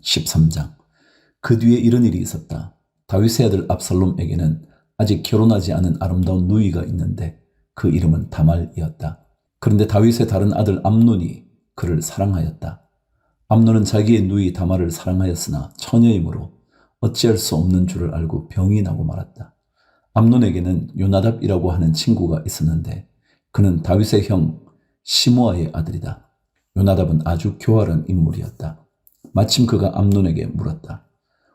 13장. 그 뒤에 이런 일이 있었다. 다윗의 아들 압살롬에게는 아직 결혼하지 않은 아름다운 누이가 있는데 그 이름은 다말이었다. 그런데 다윗의 다른 아들 암논이 그를 사랑하였다. 암논은 자기의 누이 다말을 사랑하였으나 처녀이므로 어찌할 수 없는 줄을 알고 병이 나고 말았다. 암논에게는 요나답이라고 하는 친구가 있었는데 그는 다윗의 형 시므아의 아들이다. 요나답은 아주 교활한 인물이었다. 마침 그가 암논에게 물었다.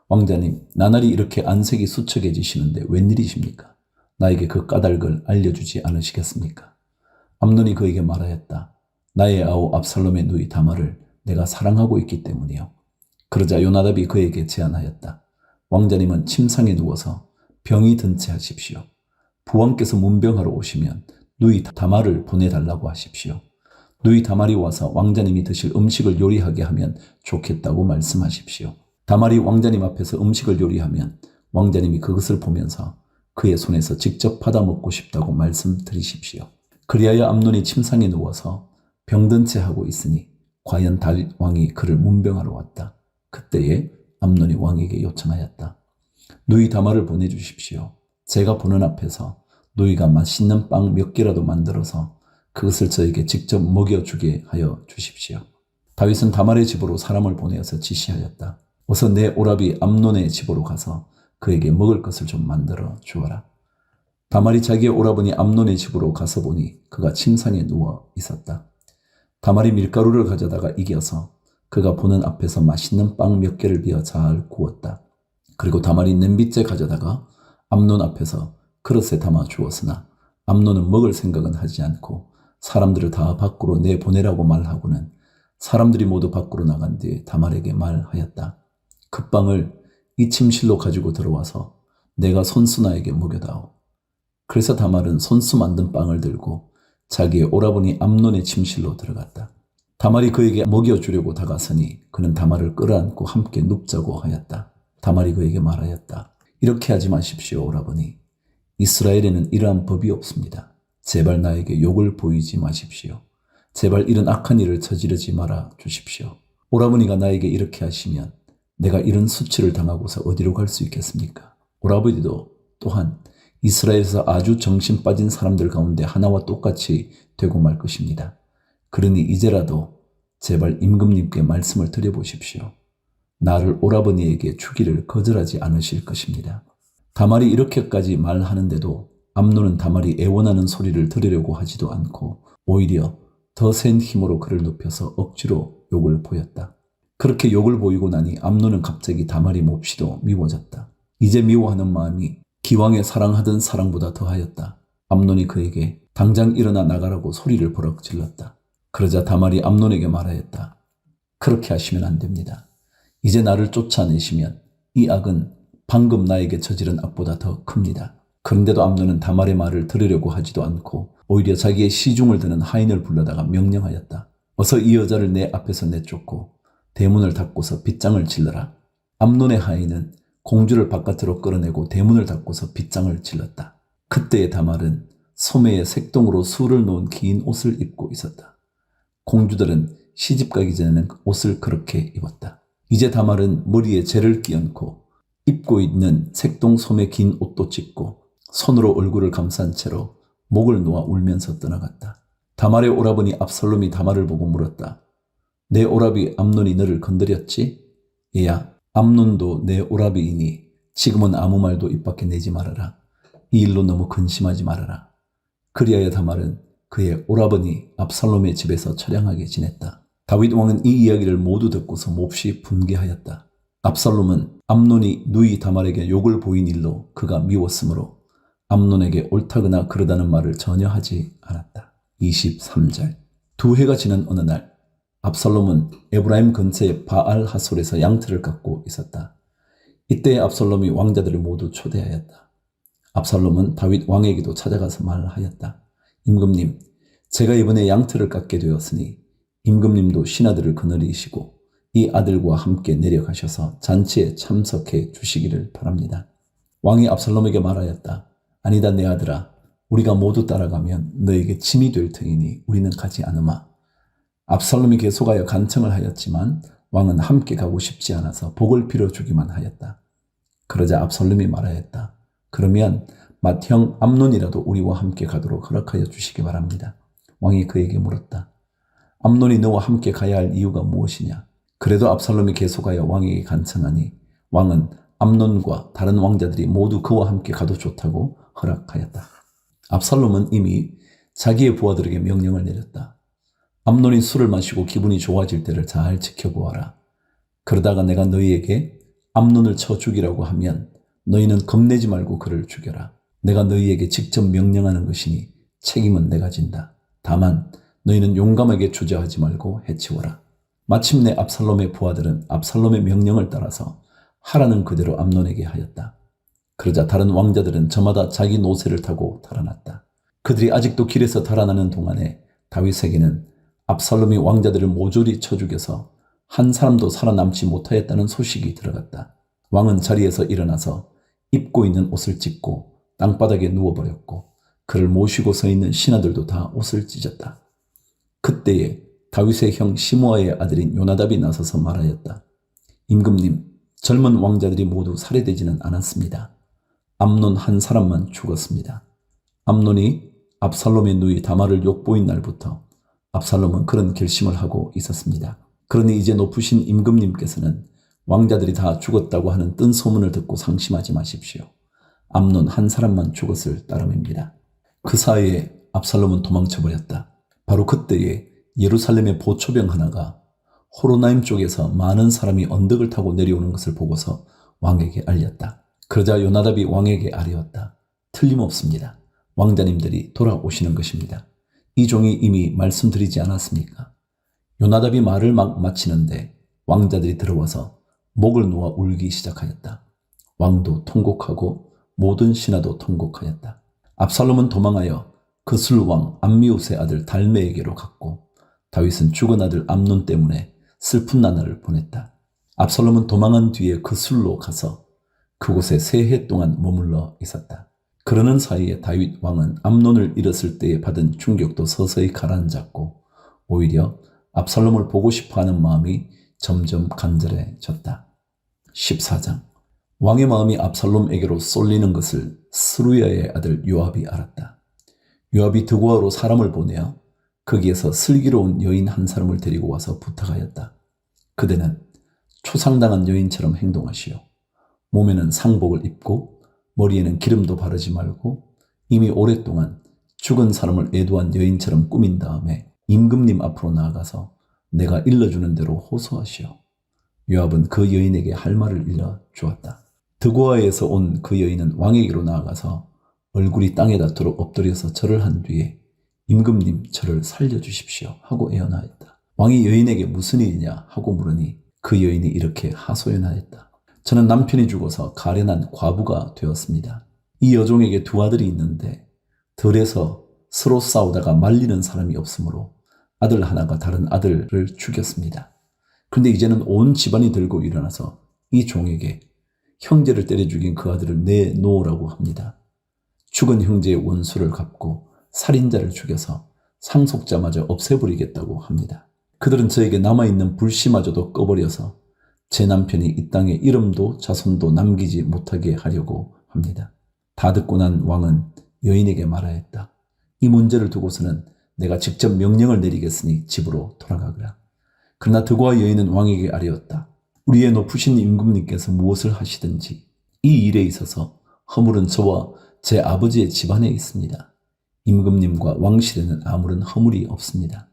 왕자님, 나날이 이렇게 안색이 수척해지시는데 웬일이십니까? 나에게 그 까닭을 알려주지 않으시겠습니까? 암논이 그에게 말하였다. 나의 아우 압살롬의 누이 다말을 내가 사랑하고 있기 때문이요. 그러자 요나답이 그에게 제안하였다. 왕자님은 침상에 누워서 병이 든 채 하십시오. 부왕께서 문병하러 오시면 누이 다말을 보내달라고 하십시오. 누이 다말이 와서 왕자님이 드실 음식을 요리하게 하면 좋겠다고 말씀하십시오. 다말이 왕자님 앞에서 음식을 요리하면 왕자님이 그것을 보면서 그의 손에서 직접 받아 먹고 싶다고 말씀드리십시오. 그리하여 암논이 침상에 누워서 병든 채 하고 있으니 과연 다윗 왕이 그를 문병하러 왔다. 그때에 암논이 왕에게 요청하였다. 누이 다말을 보내주십시오. 제가 보는 앞에서 누이가 맛있는 빵 몇 개라도 만들어서 그것을 저에게 직접 먹여주게 하여 주십시오. 다윗은 다말의 집으로 사람을 보내어서 지시하였다. 어서 내 오라비 암논의 집으로 가서 그에게 먹을 것을 좀 만들어 주어라. 다말이 자기의 오라버니 암논의 집으로 가서 보니 그가 침상에 누워 있었다. 다말이 밀가루를 가져다가 이겨서 그가 보는 앞에서 맛있는 빵 몇 개를 비어 잘 구웠다. 그리고 다말이 냄비째 가져다가 암논 앞에서 그릇에 담아 주었으나 암논은 먹을 생각은 하지 않고 사람들을 다 밖으로 내보내라고 말하고는 사람들이 모두 밖으로 나간 뒤에 다말에게 말하였다. 그 빵을 이 침실로 가지고 들어와서 내가 손수나에게 먹여다오. 그래서 다말은 손수 만든 빵을 들고 자기의 오라버니 암논의 침실로 들어갔다. 다말이 그에게 먹여주려고 다가서니 그는 다말을 끌어안고 함께 눕자고 하였다. 다말이 그에게 말하였다. 이렇게 하지 마십시오, 오라버니. 이스라엘에는 이러한 법이 없습니다. 제발 나에게 욕을 보이지 마십시오. 제발 이런 악한 일을 저지르지 말아 주십시오. 오라버니가 나에게 이렇게 하시면 내가 이런 수치를 당하고서 어디로 갈 수 있겠습니까? 오라버니도 또한 이스라엘에서 아주 정신 빠진 사람들 가운데 하나와 똑같이 되고 말 것입니다. 그러니 이제라도 제발 임금님께 말씀을 드려보십시오. 나를 오라버니에게 주기를 거절하지 않으실 것입니다. 다말이 이렇게까지 말하는데도 암논은 다말이 애원하는 소리를 들으려고 하지도 않고 오히려 더 센 힘으로 그를 눕혀서 억지로 욕을 보였다. 그렇게 욕을 보이고 나니 암논은 갑자기 다말이 몹시도 미워졌다. 이제 미워하는 마음이 기왕에 사랑하던 사랑보다 더하였다. 암논이 그에게 당장 일어나 나가라고 소리를 버럭 질렀다. 그러자 다말이 암논에게 말하였다. 그렇게 하시면 안 됩니다. 이제 나를 쫓아내시면 이 악은 방금 나에게 저지른 악보다 더 큽니다. 그런데도 암논은 다말의 말을 들으려고 하지도 않고 오히려 자기의 시중을 드는 하인을 불러다가 명령하였다. 어서 이 여자를 내 앞에서 내쫓고 대문을 닫고서 빗장을 질러라. 암논의 하인은 공주를 바깥으로 끌어내고 대문을 닫고서 빗장을 질렀다. 그때의 다말은 소매에 색동으로 술을 놓은 긴 옷을 입고 있었다. 공주들은 시집가기 전에는 옷을 그렇게 입었다. 이제 다말은 머리에 재를 끼얹고 입고 있는 색동 소매 긴 옷도 찢고 손으로 얼굴을 감싼 채로 목을 놓아 울면서 떠나갔다. 다말의 오라버니 압살롬이 다말을 보고 물었다. 내 오라비 암논이 너를 건드렸지? 얘야, 암논도 내 오라비이니 지금은 아무 말도 입 밖에 내지 말아라. 이 일로 너무 근심하지 말아라. 그리하여 다말은 그의 오라버니 압살롬의 집에서 처량하게 지냈다. 다윗 왕은 이 이야기를 모두 듣고서 몹시 분개하였다. 압살롬은 암논이 누이 다말에게 욕을 보인 일로 그가 미웠으므로 암논에게 옳다거나 그러다는 말을 전혀 하지 않았다. 23절. 두 해가 지난 어느 날 압살롬은 에브라임 근처의 바알 하솔에서 양털을 깎고 있었다. 이때 압살롬이 왕자들을 모두 초대하였다. 압살롬은 다윗 왕에게도 찾아가서 말하였다. 임금님, 제가 이번에 양털을 깎게 되었으니 임금님도 신하들을 거느리시고 이 아들과 함께 내려가셔서 잔치에 참석해 주시기를 바랍니다. 왕이 압살롬에게 말하였다. 아니다 내 아들아, 우리가 모두 따라가면 너에게 짐이 될 터이니 우리는 가지 않으마. 압살롬이 계속하여 간청을 하였지만 왕은 함께 가고 싶지 않아서 복을 빌어주기만 하였다. 그러자 압살롬이 말하였다. 그러면 맏형 암논이라도 우리와 함께 가도록 허락하여 주시기 바랍니다. 왕이 그에게 물었다. 암논이 너와 함께 가야 할 이유가 무엇이냐? 그래도 압살롬이 계속하여 왕에게 간청하니 왕은 암논과 다른 왕자들이 모두 그와 함께 가도 좋다고 허락하였다. 압살롬은 이미 자기의 부하들에게 명령을 내렸다. 암논이 술을 마시고 기분이 좋아질 때를 잘 지켜보아라. 그러다가 내가 너희에게 암논을 쳐 죽이라고 하면 너희는 겁내지 말고 그를 죽여라. 내가 너희에게 직접 명령하는 것이니 책임은 내가 진다. 다만 너희는 용감하게 주저하지 말고 해치워라. 마침내 압살롬의 부하들은 압살롬의 명령을 따라서 하라는 그대로 암논에게 하였다. 그러자 다른 왕자들은 저마다 자기 노새를 타고 달아났다. 그들이 아직도 길에서 달아나는 동안에 다윗에게는 압살롬이 왕자들을 모조리 쳐 죽여서 한 사람도 살아남지 못하였다는 소식이 들어갔다. 왕은 자리에서 일어나서 입고 있는 옷을 찢고 땅바닥에 누워버렸고 그를 모시고 서 있는 신하들도 다 옷을 찢었다. 그때에 다윗의 형 시므아의 아들인 요나답이 나서서 말하였다. 임금님, 젊은 왕자들이 모두 살해되지는 않았습니다. 암논 한 사람만 죽었습니다. 암논이 압살롬의 누이 다말을 욕보인 날부터 압살롬은 그런 결심을 하고 있었습니다. 그러니 이제 높으신 임금님께서는 왕자들이 다 죽었다고 하는 뜬 소문을 듣고 상심하지 마십시오. 암논 한 사람만 죽었을 따름입니다. 그 사이에 압살롬은 도망쳐버렸다. 바로 그때에 예루살렘의 보초병 하나가 호로나임 쪽에서 많은 사람이 언덕을 타고 내려오는 것을 보고서 왕에게 알렸다. 그러자 요나답이 왕에게 아뢰었다. 틀림없습니다. 왕자님들이 돌아오시는 것입니다. 이 종이 이미 말씀드리지 않았습니까? 요나답이 말을 막 마치는데 왕자들이 들어와서 목을 놓아 울기 시작하였다. 왕도 통곡하고 모든 신하도 통곡하였다. 압살롬은 도망하여 그술왕 암미옷의 아들 달메에게로 갔고 다윗은 죽은 아들 암논 때문에 슬픈 나날을 보냈다. 압살롬은 도망한 뒤에 그술로 가서 그곳에 3해 동안 머물러 있었다. 그러는 사이에 다윗 왕은 암논을 잃었을 때에 받은 충격도 서서히 가라앉았고 오히려 압살롬을 보고 싶어하는 마음이 점점 간절해졌다. 14장. 왕의 마음이 압살롬에게로 쏠리는 것을 스루야의 아들 요압이 알았다. 요압이 드고아로 사람을 보내어 거기에서 슬기로운 여인 한 사람을 데리고 와서 부탁하였다. 그대는 초상당한 여인처럼 행동하시오. 몸에는 상복을 입고 머리에는 기름도 바르지 말고 이미 오랫동안 죽은 사람을 애도한 여인처럼 꾸민 다음에 임금님 앞으로 나아가서 내가 일러주는 대로 호소하시오. 요압은 그 여인에게 할 말을 일러 주었다. 드고아에서 온 그 여인은 왕에게로 나아가서 얼굴이 땅에다 두루 엎드려서 절을 한 뒤에 임금님 저를 살려주십시오 하고 애원하였다. 왕이 여인에게 무슨 일이냐 하고 물으니 그 여인이 이렇게 하소연하였다. 저는 남편이 죽어서 가련한 과부가 되었습니다. 이 여종에게 2 아들이 있는데 들에서 서로 싸우다가 말리는 사람이 없으므로 아들 하나가 다른 아들을 죽였습니다. 그런데 이제는 온 집안이 들고 일어나서 이 종에게 형제를 때려 죽인 그 아들을 내놓으라고 합니다. 죽은 형제의 원수를 갚고 살인자를 죽여서 상속자마저 없애버리겠다고 합니다. 그들은 저에게 남아있는 불씨마저도 꺼버려서 제 남편이 이 땅에 이름도 자손도 남기지 못하게 하려고 합니다. 다 듣고 난 왕은 여인에게 말하였다. 이 문제를 두고서는 내가 직접 명령을 내리겠으니 집으로 돌아가거라. 그러나 드고아 여인은 왕에게 아뢰었다. 우리의 높으신 임금님께서 무엇을 하시든지 이 일에 있어서 허물은 저와 제 아버지의 집안에 있습니다. 임금님과 왕실에는 아무런 허물이 없습니다.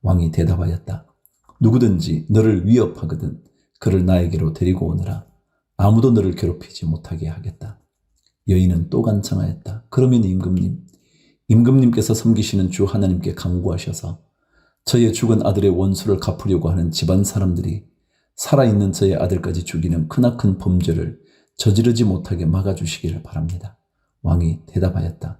왕이 대답하였다. 누구든지 너를 위협하거든 그를 나에게로 데리고 오너라. 아무도 너를 괴롭히지 못하게 하겠다. 여인은 또 간청하였다. 그러면 임금님께서 섬기시는 주 하나님께 간구하셔서 저의 죽은 아들의 원수를 갚으려고 하는 집안 사람들이 살아있는 저의 아들까지 죽이는 크나큰 범죄를 저지르지 못하게 막아주시기를 바랍니다. 왕이 대답하였다.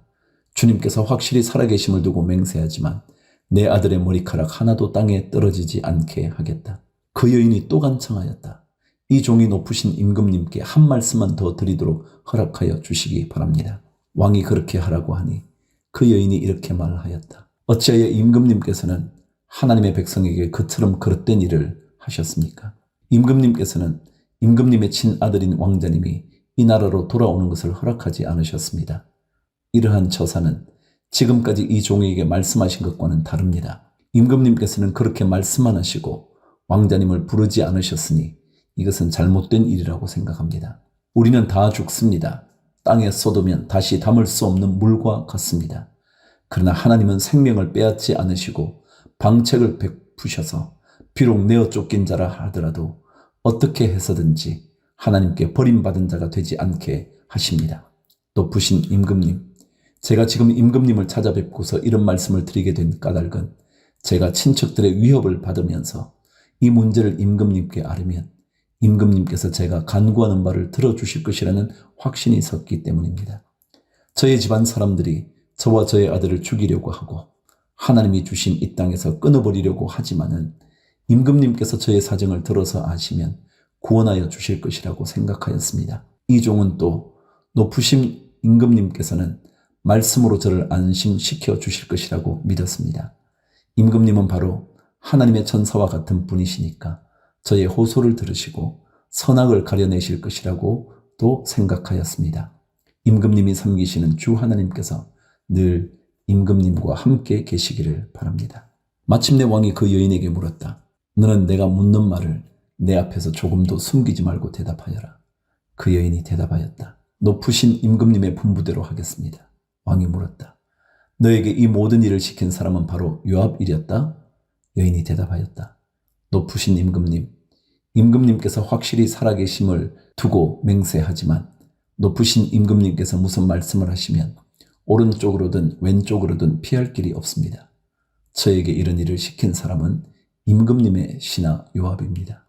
주님께서 확실히 살아계심을 두고 맹세하지만 내 아들의 머리카락 하나도 땅에 떨어지지 않게 하겠다. 그 여인이 또 간청하였다. 이 종이 높으신 임금님께 한 말씀만 더 드리도록 허락하여 주시기 바랍니다. 왕이 그렇게 하라고 하니 그 여인이 이렇게 말하였다. 어찌하여 임금님께서는 하나님의 백성에게 그처럼 그릇된 일을 하셨습니까? 임금님께서는 임금님의 친아들인 왕자님이 이 나라로 돌아오는 것을 허락하지 않으셨습니다. 이러한 처사는 지금까지 이 종에게 말씀하신 것과는 다릅니다. 임금님께서는 그렇게 말씀만 하시고 왕자님을 부르지 않으셨으니 이것은 잘못된 일이라고 생각합니다. 우리는 다 죽습니다. 땅에 쏟으면 다시 담을 수 없는 물과 같습니다. 그러나 하나님은 생명을 빼앗지 않으시고 방책을 베푸셔서 비록 내어 쫓긴 자라 하더라도 어떻게 해서든지 하나님께 버림받은 자가 되지 않게 하십니다. 높으신 임금님, 제가 지금 임금님을 찾아뵙고서 이런 말씀을 드리게 된 까닭은 제가 친척들의 위협을 받으면서 이 문제를 임금님께 아뢰면 임금님께서 제가 간구하는 바를 들어주실 것이라는 확신이 섰기 때문입니다. 저의 집안 사람들이 저와 저의 아들을 죽이려고 하고 하나님이 주신 이 땅에서 끊어버리려고 하지만은 임금님께서 저의 사정을 들어서 아시면 구원하여 주실 것이라고 생각하였습니다. 이 종은 또 높으신 임금님께서는 말씀으로 저를 안심시켜 주실 것이라고 믿었습니다. 임금님은 바로 하나님의 천사와 같은 분이시니까 저의 호소를 들으시고 선악을 가려내실 것이라고 또 생각하였습니다. 임금님이 섬기시는 주 하나님께서 늘 임금님과 함께 계시기를 바랍니다. 마침내 왕이 그 여인에게 물었다. 너는 내가 묻는 말을 내 앞에서 조금도 숨기지 말고 대답하여라. 그 여인이 대답하였다. 높으신 임금님의 분부대로 하겠습니다. 왕이 물었다. 너에게 이 모든 일을 시킨 사람은 바로 요압이었다? 여인이 대답하였다. 높으신 임금님, 임금님께서 확실히 살아계심을 두고 맹세하지만 높으신 임금님께서 무슨 말씀을 하시면 오른쪽으로든 왼쪽으로든 피할 길이 없습니다. 저에게 이런 일을 시킨 사람은 임금님의 신하 요압입니다.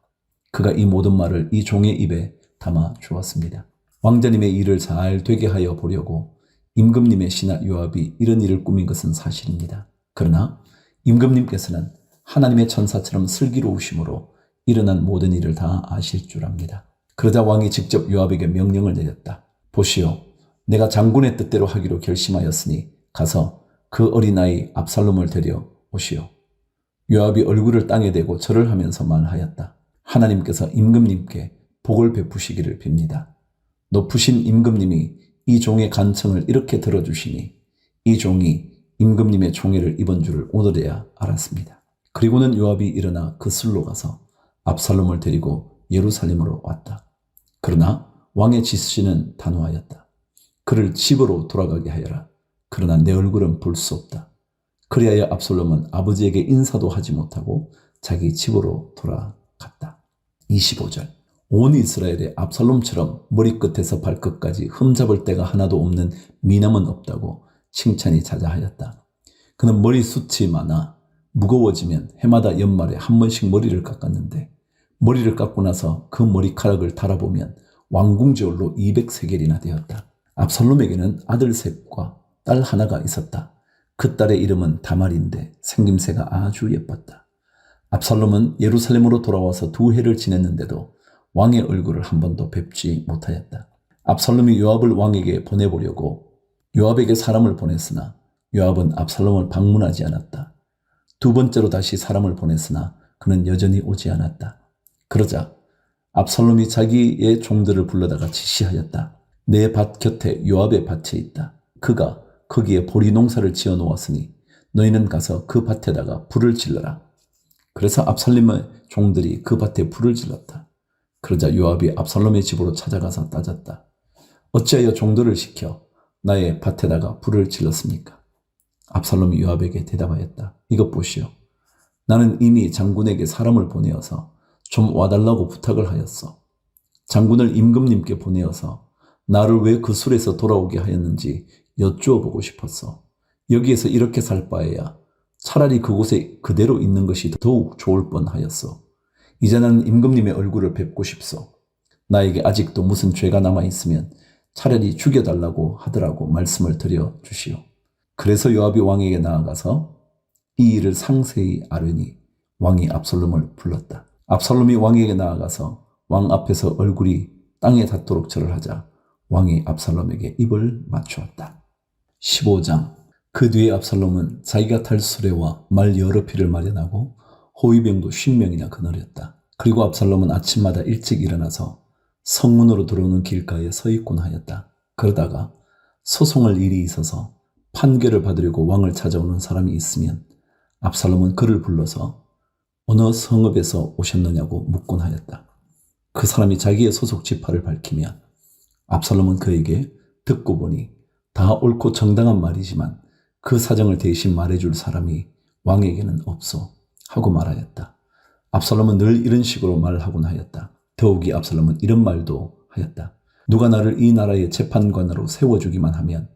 그가 이 모든 말을 이 종의 입에 담아 주었습니다. 왕자님의 일을 잘 되게 하여 보려고 임금님의 신하 요압이 이런 일을 꾸민 것은 사실입니다. 그러나 임금님께서는 하나님의 천사처럼 슬기로우심으로 일어난 모든 일을 다 아실 줄 압니다. 그러자 왕이 직접 요압에게 명령을 내렸다. 보시오, 내가 장군의 뜻대로 하기로 결심하였으니 가서 그 어린아이 압살롬을 데려 오시오. 요압이 얼굴을 땅에 대고 절을 하면서 말하였다. 하나님께서 임금님께 복을 베푸시기를 빕니다. 높으신 임금님이 이 종의 간청을 이렇게 들어주시니 이 종이 임금님의 총애를 입은 줄을 오늘에야 알았습니다. 그리고는 요압이 일어나 그 술로 가서 압살롬을 데리고 예루살렘으로 왔다. 그러나 왕의 지시는 단호하였다. 그를 집으로 돌아가게 하여라. 그러나 내 얼굴은 볼 수 없다. 그리하여 압살롬은 아버지에게 인사도 하지 못하고 자기 집으로 돌아갔다. 25절. 온 이스라엘에 압살롬처럼 머리끝에서 발끝까지 흠잡을 데가 하나도 없는 미남은 없다고 칭찬이 자자하였다. 그는 머리숱이 많아 무거워지면 해마다 연말에 한 번씩 머리를 깎았는데 머리를 깎고 나서 그 머리카락을 달아보면 왕궁저울로 200세겔이나 되었다. 압살롬에게는 아들 셋과 딸 하나가 있었다. 그 딸의 이름은 다말인데 생김새가 아주 예뻤다. 압살롬은 예루살렘으로 돌아와서 2해를 지냈는데도 왕의 얼굴을 한 번도 뵙지 못하였다. 압살롬이 요압을 왕에게 보내보려고 요압에게 사람을 보냈으나 요압은 압살롬을 방문하지 않았다. 2번째로 다시 사람을 보냈으나 그는 여전히 오지 않았다. 그러자 압살롬이 자기의 종들을 불러다가 지시하였다. 내 밭 곁에 요압의 밭이 있다. 그가 거기에 보리 농사를 지어 놓았으니 너희는 가서 그 밭에다가 불을 질러라. 그래서 압살롬의 종들이 그 밭에 불을 질렀다. 그러자 요압이 압살롬의 집으로 찾아가서 따졌다. 어찌하여 종들을 시켜 나의 밭에다가 불을 질렀습니까? 압살롬이 요압에게 대답하였다. 이것 보시오. 나는 이미 장군에게 사람을 보내어서 좀 와달라고 부탁을 하였어. 장군을 임금님께 보내어서 나를 왜 그 술에서 돌아오게 하였는지 여쭈어 보고 싶었어. 여기에서 이렇게 살 바에야 차라리 그곳에 그대로 있는 것이 더욱 좋을 뻔하였어. 이제 나는 임금님의 얼굴을 뵙고 싶소. 나에게 아직도 무슨 죄가 남아있으면 차라리 죽여달라고 하더라고 말씀을 드려 주시오. 그래서 요압이 왕에게 나아가서 이 일을 상세히 아뢰니 왕이 압살롬을 불렀다. 압살롬이 왕에게 나아가서 왕 앞에서 얼굴이 땅에 닿도록 절을 하자 왕이 압살롬에게 입을 맞추었다. 15장. 그 뒤에 압살롬은 자기가 탈 수레와 말 여러匹를 마련하고 호위병도 50명이나 거느렸다. 그리고 압살롬은 아침마다 일찍 일어나서 성문으로 들어오는 길가에 서 있곤 하였다. 그러다가 소송할 일이 있어서 판결을 받으려고 왕을 찾아오는 사람이 있으면 압살롬은 그를 불러서 어느 성읍에서 오셨느냐고 묻곤 하였다. 그 사람이 자기의 소속 지파를 밝히면 압살롬은 그에게 듣고 보니 다 옳고 정당한 말이지만 그 사정을 대신 말해줄 사람이 왕에게는 없어 하고 말하였다. 압살롬은 늘 이런 식으로 말하곤 하였다. 더욱이 압살롬은 이런 말도 하였다. 누가 나를 이 나라의 재판관으로 세워주기만 하면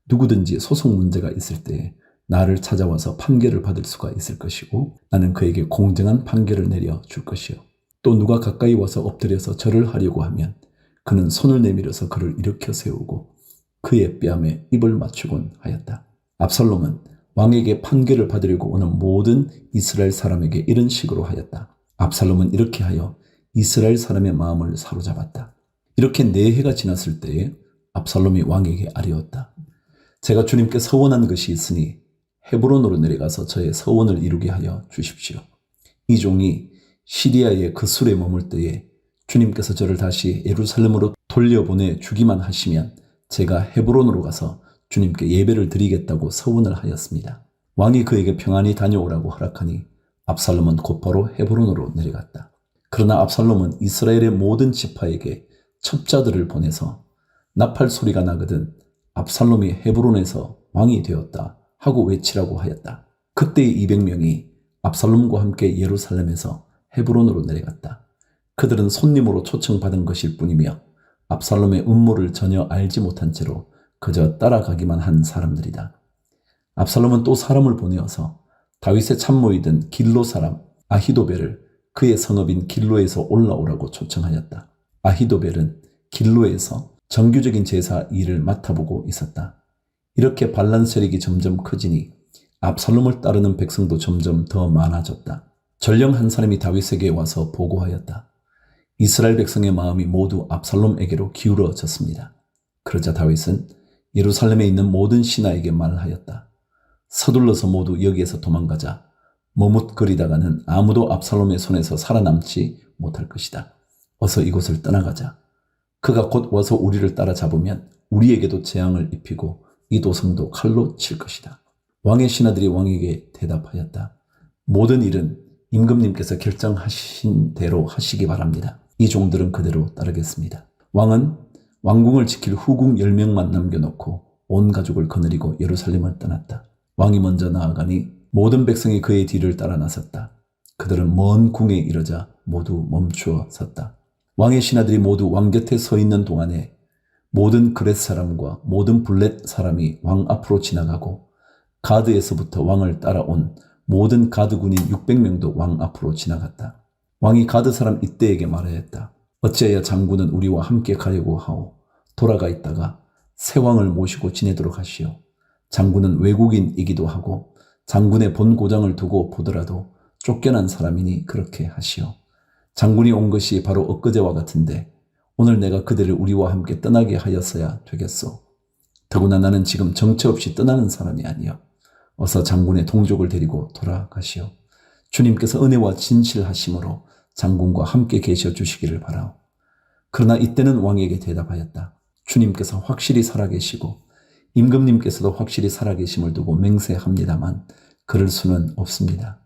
누구든지 소송 문제가 있을 때에 나를 찾아와서 판결을 받을 수가 있을 것이고 나는 그에게 공정한 판결을 내려줄 것이요. 또 누가 가까이 와서 엎드려서 절을 하려고 하면 그는 손을 내밀어서 그를 일으켜 세우고 그의 뺨에 입을 맞추곤 하였다. 압살롬은 왕에게 판결을 받으려고 오는 모든 이스라엘 사람에게 이런 식으로 하였다. 압살롬은 이렇게 하여 이스라엘 사람의 마음을 사로잡았다. 이렇게 4해가 지났을 때에 압살롬이 왕에게 아뢰었다. 제가 주님께 서원한 것이 있으니 헤브론으로 내려가서 저의 서원을 이루게 하여 주십시오. 이 종이 시리아의 그 술에 머물 때에 주님께서 저를 다시 예루살렘으로 돌려보내 주기만 하시면 제가 헤브론으로 가서 주님께 예배를 드리겠다고 서원을 하였습니다. 왕이 그에게 평안히 다녀오라고 허락하니 압살롬은 곧바로 헤브론으로 내려갔다. 그러나 압살롬은 이스라엘의 모든 지파에게 첩자들을 보내서 나팔 소리가 나거든 압살롬이 헤브론에서 왕이 되었다 하고 외치라고 하였다. 그때의 200명이 압살롬과 함께 예루살렘에서 헤브론으로 내려갔다. 그들은 손님으로 초청받은 것일 뿐이며 압살롬의 음모를 전혀 알지 못한 채로 그저 따라가기만 한 사람들이다. 압살롬은 또 사람을 보내어서 다윗의 참모이던 길로 사람 아히도벨을 그의 성읍인 길로에서 올라오라고 초청하였다. 아히도벨은 길로에서 정규적인 제사 일을 맡아보고 있었다. 이렇게 반란 세력이 점점 커지니 압살롬을 따르는 백성도 점점 더 많아졌다. 전령 한 사람이 다윗에게 와서 보고하였다. 이스라엘 백성의 마음이 모두 압살롬에게로 기울어졌습니다. 그러자 다윗은 예루살렘에 있는 모든 신하에게 말하였다. 서둘러서 모두 여기에서 도망가자. 머뭇거리다가는 아무도 압살롬의 손에서 살아남지 못할 것이다. 어서 이곳을 떠나가자. 그가 곧 와서 우리를 따라잡으면 우리에게도 재앙을 입히고 이 도성도 칼로 칠 것이다. 왕의 신하들이 왕에게 대답하였다. 모든 일은 임금님께서 결정하신 대로 하시기 바랍니다. 이 종들은 그대로 따르겠습니다. 왕은 왕궁을 지킬 후궁 10명만 남겨놓고 온 가족을 거느리고 예루살렘을 떠났다. 왕이 먼저 나아가니 모든 백성이 그의 뒤를 따라 나섰다. 그들은 먼 궁에 이르자 모두 멈추어 섰다. 왕의 신하들이 모두 왕 곁에 서 있는 동안에 모든 그렛 사람과 모든 블렛 사람이 왕 앞으로 지나가고 가드에서부터 왕을 따라온 모든 가드군인 600명도 왕 앞으로 지나갔다. 왕이 가드 사람 이때에게 말하였다. 어찌하여 장군은 우리와 함께 가려고 하오. 돌아가 있다가 새 왕을 모시고 지내도록 하시오. 장군은 외국인이기도 하고 장군의 본 고장을 두고 보더라도 쫓겨난 사람이니 그렇게 하시오. 장군이 온 것이 바로 엊그제와 같은데 오늘 내가 그들을 우리와 함께 떠나게 하였어야 되겠소. 더구나 나는 지금 정처 없이 떠나는 사람이 아니요. 어서 장군의 동족을 데리고 돌아가시오. 주님께서 은혜와 진실하심으로 장군과 함께 계셔 주시기를 바라오. 그러나 이때는 왕에게 대답하였다. 주님께서 확실히 살아계시고 임금님께서도 확실히 살아계심을 두고 맹세합니다만 그럴 수는 없습니다.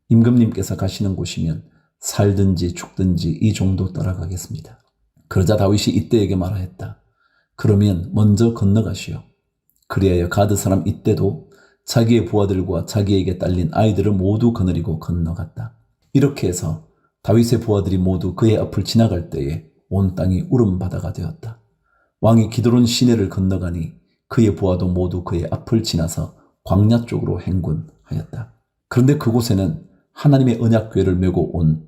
임금님께서 가시는 곳이면 살든지 죽든지 이 종도 따라가겠습니다. 그러자 다윗이 이때에게 말하였다. 그러면 먼저 건너가시오. 그리하여 가드 사람 이때도 자기의 부하들과 자기에게 딸린 아이들을 모두 거느리고 건너갔다. 이렇게 해서 다윗의 부하들이 모두 그의 앞을 지나갈 때에 온 땅이 울음바다가 되었다. 왕이 기드론 시내를 건너가니 그의 부하도 모두 그의 앞을 지나서 광야 쪽으로 행군하였다. 그런데 그곳에는 하나님의 언약궤를 메고 온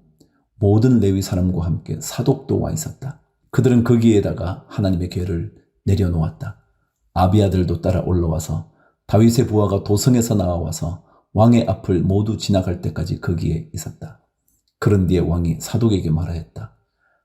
모든 레위 사람과 함께 사독도 와 있었다. 그들은 거기에다가 하나님의 궤를 내려놓았다. 아비아들도 따라 올라와서 다윗의 부하가 도성에서 나와서 왕의 앞을 모두 지나갈 때까지 거기에 있었다. 그런 뒤에 왕이 사독에게 말하였다.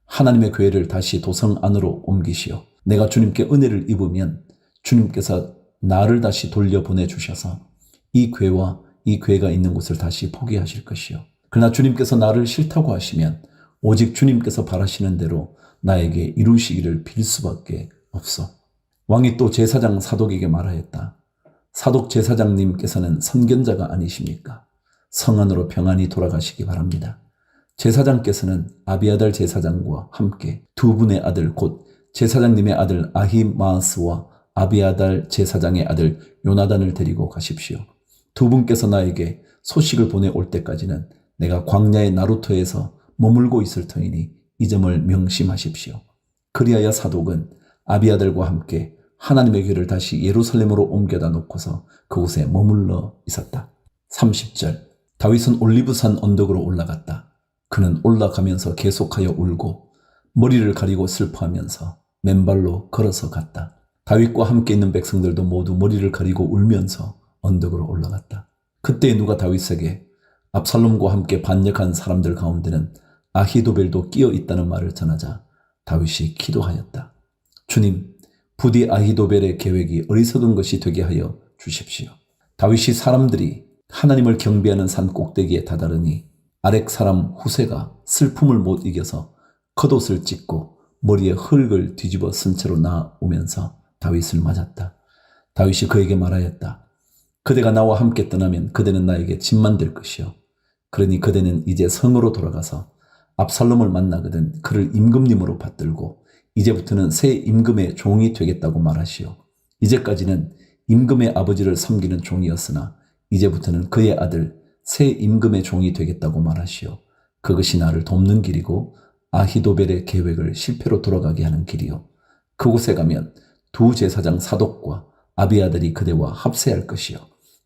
하나님의 궤를 다시 도성 안으로 옮기시오. 내가 주님께 은혜를 입으면 주님께서 나를 다시 돌려보내주셔서 이 궤와 이 궤가 있는 곳을 다시 포기하실 것이요. 그러나 주님께서 나를 싫다고 하시면 오직 주님께서 바라시는 대로 나에게 이루시기를 빌 수밖에 없소. 왕이 또 제사장 사독에게 말하였다. 사독 제사장님께서는 선견자가 아니십니까? 성 안으로 평안히 돌아가시기 바랍니다. 제사장께서는 아비아달 제사장과 함께 두 분의 아들 곧 제사장님의 아들 아히마아스와 아비아달 제사장의 아들 요나단을 데리고 가십시오. 두 분께서 나에게 소식을 보내올 때까지는 내가 광야의 나루터에서 머물고 있을 터이니 이 점을 명심하십시오. 그리하여 사독은 아비아달과 함께 하나님의 길을 다시 예루살렘으로 옮겨다 놓고서 그곳에 머물러 있었다. 30절 다윗은 올리브산 언덕으로 올라갔다. 그는 올라가면서 계속하여 울고 머리를 가리고 슬퍼하면서 맨발로 걸어서 갔다. 다윗과 함께 있는 백성들도 모두 머리를 가리고 울면서 언덕으로 올라갔다. 그때 누가 다윗에게 압살롬과 함께 반역한 사람들 가운데는 아히도벨도 끼어 있다는 말을 전하자 다윗이 기도하였다. 주님, 부디 아히도벨의 계획이 어리석은 것이 되게 하여 주십시오. 다윗이 사람들이 하나님을 경배하는 산 꼭대기에 다다르니 아렉 사람 후세가 슬픔을 못 이겨서 겉옷을 찢고 머리에 흙을 뒤집어 쓴 채로 나오면서 다윗을 맞았다. 다윗이 그에게 말하였다. 그대가 나와 함께 떠나면 그대는 나에게 짐만 될 것이요. 그러니 그대는 이제 성으로 돌아가서 압살롬을 만나거든 그를 임금님으로 받들고 이제부터는 새 임금의 종이 되겠다고 말하시오. 이제까지는 임금의 아버지를 섬기는 종이었으나 이제부터는 그의 아들 새 임금의 종이 되겠다고 말하시오. 그것이 나를 돕는 길이고 아히도벨의 계획을 실패로 돌아가게 하는 길이요. 그곳에 가면 두 제사장 사독과 아비아들이 그대와 합세할 것이요.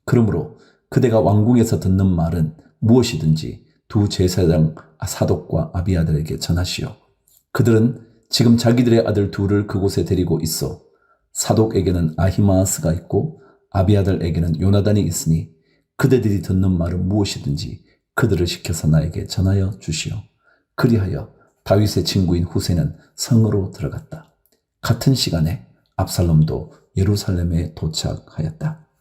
그러므로 그대가 왕궁에서 듣는 말은 무엇이든지 두 제사장 사독과 아비아들에게 전하시오. 그들은 지금 자기들의 아들 둘을 그곳에 데리고 있어 사독에게는 아히마아스가 있고 아비아들에게는 요나단이 있으니 그대들이 듣는 말은 무엇이든지 그들을 시켜서 나에게 전하여 주시오. 그리하여 다윗의 친구인 후세는 성으로 들어갔다. 같은 시간에 압살롬도 예루살렘에 도착하였다.